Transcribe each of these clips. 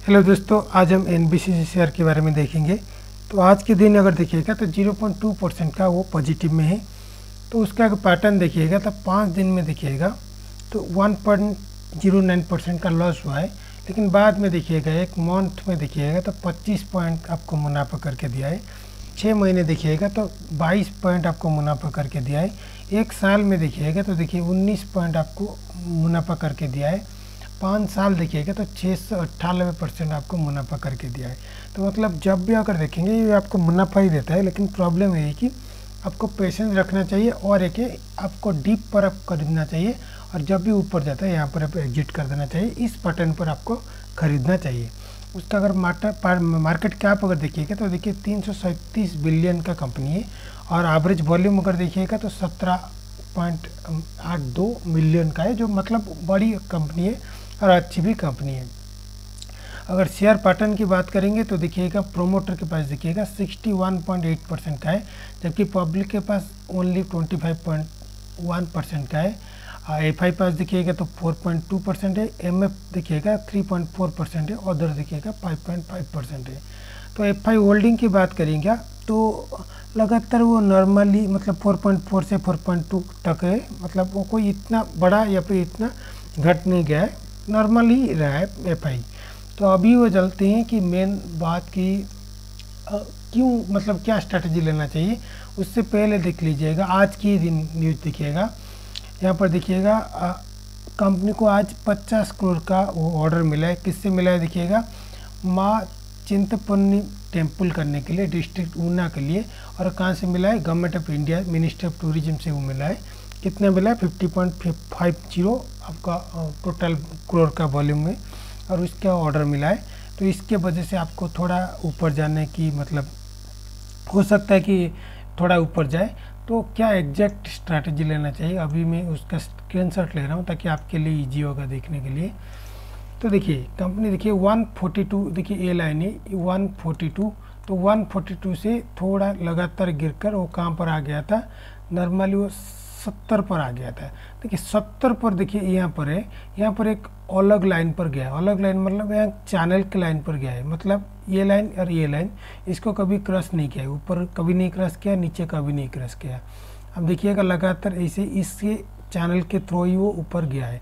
Hello दोस्तों, आज हम एनबीसीसी शेयर के बारे में देखेंगे। तो आज के दिन अगर देखिएगा तो 0.2% का वो पॉजिटिव में है। तो उसका अगर पैटर्न देखिएगा तो 5 दिन में देखिएगा तो 1.09% का लॉस हुआ है। लेकिन बाद में देखिएगा एक मंथ में देखिएगा तो 25 पॉइंट आपको मुनाफा करके दिया है। 6 महीने देखिएगा तो 22 पॉइंट आपको मुनाफा करके दिया है। एक साल में देखिएगा तो देखिए 19 पॉइंट आपको मुनाफा करके दिया है। 5 साल देखिएगा तो 698% आपको मुनाफा करके दिया है। तो मतलब जब भी अगर देखेंगे ये आपको मुनाफा ही देता है, लेकिन प्रॉब्लम ये है कि आपको पेशेंस रखना चाहिए और एक आपको डीप पर आप खरीदना चाहिए, और जब भी ऊपर जाता है यहाँ पर आप एग्जिट कर देना चाहिए। इस पैटर्न पर आपको खरीदना चाहिए। उसका अगर मार्केट कैप अगर देखिएगा तो देखिए 337 बिलियन का कंपनी है, और एवरेज वॉल्यूम अगर देखिएगा तो 17.82 मिलियन का है, जो मतलब बड़ी कंपनी है और अच्छी भी कंपनी है। अगर शेयर पैटर्न की बात करेंगे तो देखिएगा प्रोमोटर के पास देखिएगा 61.8% का है, जबकि पब्लिक के पास ओनली 25.1% का है। एफआई पास देखिएगा तो 4.2% है, एमएफ देखिएगा 3.4% है, अदर देखिएगा 5.5% है। तो एफआई होल्डिंग की बात करेंगे तो लगातार वो नॉर्मली मतलब 4.4 से 4.2 तक है, मतलब वो कोई इतना बड़ा या फिर इतना घट नहीं गया है, नॉर्मल ही रहा है एफआई। तो अभी वो चलते हैं कि मेन बात की क्यों मतलब क्या स्ट्रैटेजी लेना चाहिए। उससे पहले देख लीजिएगा आज की दिन न्यूज़ देखिएगा। यहाँ पर देखिएगा कंपनी को आज 50 करोड़ का वो ऑर्डर मिला है। किससे मिला है देखिएगा, माँ चिंतपूर्णी टेम्पल करने के लिए, डिस्ट्रिक्ट ऊना के लिए। और कहाँ से मिला है, government of India ministry of tourism से वो मिला है। कितना मिला है, 50.50 आपका टोटल करोड़ का वॉल्यूम में, और उसका ऑर्डर मिला है। तो इसके वजह से आपको थोड़ा ऊपर जाने की मतलब हो सकता है कि थोड़ा ऊपर जाए। तो क्या एग्जैक्ट स्ट्रैटेजी लेना चाहिए, अभी मैं उसका स्क्रीनशॉट ले रहा हूँ ताकि आपके लिए ईजी होगा देखने के लिए। तो देखिए कंपनी देखिए 142, देखिए ये लाइन है 142। तो 142 से थोड़ा लगातार गिरकर वो कहाँ पर आ गया था, नॉर्मली वो 70 पर आ गया था। देखिए 70 पर देखिए यहाँ पर है, यहाँ पर एक अलग लाइन पर गया। अलग लाइन मतलब यहाँ चैनल के लाइन पर गया है, मतलब ये लाइन और ये लाइन इसको कभी क्रॉस नहीं किया है, ऊपर कभी नहीं क्रॉस किया, नीचे कभी नहीं क्रॉस किया। अब देखिएगा लगातार ऐसे इसके चैनल के थ्रू ही वो ऊपर गया है।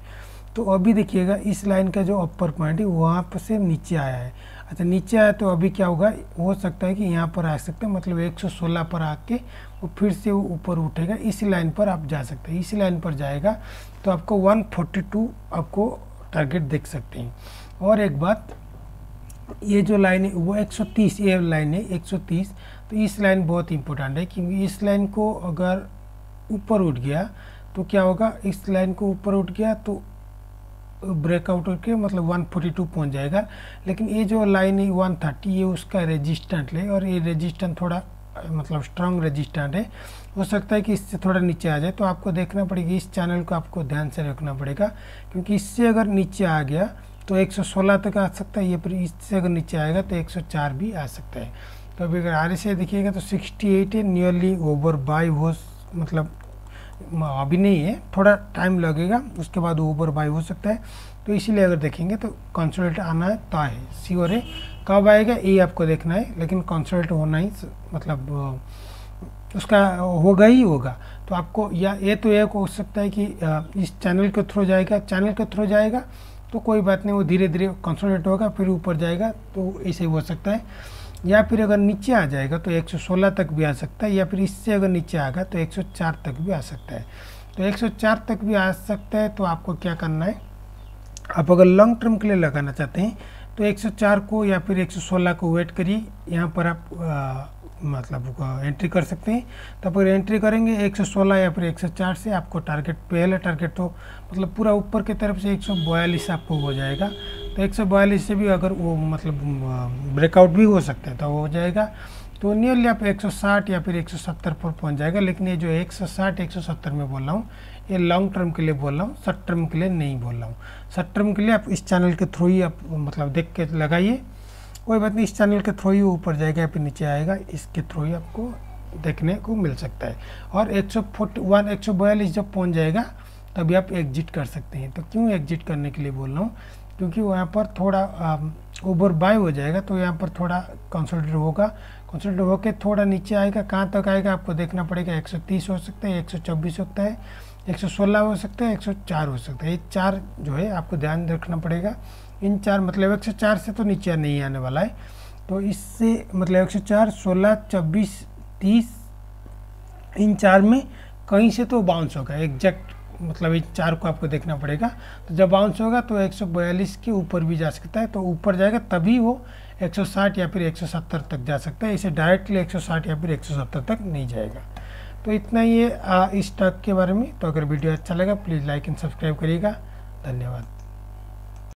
तो अभी देखिएगा इस लाइन का जो अपर पॉइंट है वहाँ पर से नीचे आया है। अच्छा नीचे आया तो अभी क्या होगा, हो सकता है कि यहाँ पर आ सकते हैं, मतलब 116 पर आके वो फिर से वो ऊपर उठेगा। इसी लाइन पर आप जा सकते हैं, इसी लाइन पर जाएगा तो आपको 142 आपको टारगेट देख सकते हैं। और एक बात, ये जो लाइन है वो 130, ये लाइन है 130। तो इस लाइन बहुत इंपॉर्टेंट है, क्योंकि इस लाइन को अगर ऊपर उठ गया तो क्या होगा, इस लाइन को ऊपर उठ गया तो ब्रेकआउट करके मतलब 142 पहुंच जाएगा। लेकिन ये जो लाइन है 130, ये उसका रेजिस्टेंट है, और ये रेजिस्टेंट थोड़ा मतलब स्ट्रांग रेजिस्टेंट है। हो सकता है कि इससे थोड़ा नीचे आ जाए, तो आपको देखना पड़ेगा, इस चैनल को आपको ध्यान से रखना पड़ेगा, क्योंकि इससे अगर नीचे आ गया तो 116 तक आ सकता है, ये फिर इससे अगर नीचे आएगा तो 104 भी आ सकता है। तो अभी अगर आर से देखिएगा तो 68 है, नियरली ओवर बाय हो, मतलब अभी नहीं है, थोड़ा टाइम लगेगा, उसके बाद ओवर बाय हो सकता है। तो इसीलिए अगर देखेंगे तो कंसोलिडेट आना है तय है, श्योर है। कब आएगा ये आपको देखना है, लेकिन कंसोलिडेट होना ही मतलब उसका होगा ही होगा। तो आपको या ये तो एक हो सकता है कि इस चैनल के थ्रू जाएगा, चैनल के थ्रू जाएगा तो कोई बात नहीं, वो धीरे धीरे कंसोलिडेट होगा फिर ऊपर जाएगा, तो ऐसे हो सकता है। या फिर अगर नीचे आ जाएगा तो 116 तक भी आ सकता है, या फिर इससे अगर नीचे आएगा तो 104 तक भी आ सकता है। तो 104 तक भी आ सकता है। तो आपको क्या करना है, आप अगर लॉन्ग टर्म के लिए लगाना चाहते हैं तो 104 को या फिर 116 को वेट करिए, यहाँ पर आप मतलब एंट्री कर सकते हैं। तो अगर एंट्री करेंगे 116 या फिर 104 से, आपको टारगेट पहले टारगेट तो मतलब पूरा ऊपर की तरफ से 142 आपको हो जाएगा। तो 142 से भी अगर वो मतलब ब्रेकआउट भी हो सकता है तो वो हो जाएगा। तो नियरली आप 160 या फिर 170 पर पहुंच जाएगा। लेकिन ये जो 160 170 में बोल रहा हूँ, ये लॉन्ग टर्म के लिए बोल रहा हूँ, शॉर्ट टर्म के लिए नहीं बोल रहा हूँ। शॉर्ट टर्म के लिए आप इस चैनल के थ्रू ही आप मतलब देख के लगाइए, कोई बात नहीं, इस चैनल के थ्रू ही ऊपर जाएगा या फिर नीचे आएगा, इसके थ्रू ही आपको देखने को मिल सकता है। और 141 142 जब पहुँच जाएगा तभी आप एग्जिट कर सकते हैं। तो क्यों एग्जिट करने के लिए बोल रहा हूँ, क्योंकि वहाँ पर थोड़ा ओवर बाय हो जाएगा तो यहाँ पर थोड़ा कंसोलिडेट होगा, कंसोलिडेट होकर थोड़ा नीचे आएगा। कहाँ तक आएगा आपको देखना पड़ेगा। 130 हो सकता है, 124 हो सकता है, 116 हो सकता है, 104 हो सकता है। ये 4 जो है आपको ध्यान रखना पड़ेगा। इन 4 मतलब 104 से तो नीचे नहीं आने वाला है। तो इससे मतलब 104, 16, 24, 30 इन 4 में कहीं से तो बाउंस होगा एग्जैक्ट, मतलब इन 4 को आपको देखना पड़ेगा। तो जब बाउंस होगा तो 142 के ऊपर भी जा सकता है, तो ऊपर जाएगा तभी वो 160 या फिर 170 तक जा सकता है। इसे डायरेक्टली 160 या फिर 170 तक नहीं जाएगा। तो इतना ही है इस स्टॉक के बारे में। तो अगर वीडियो अच्छा लगा प्लीज़ लाइक एंड सब्सक्राइब करिएगा। धन्यवाद।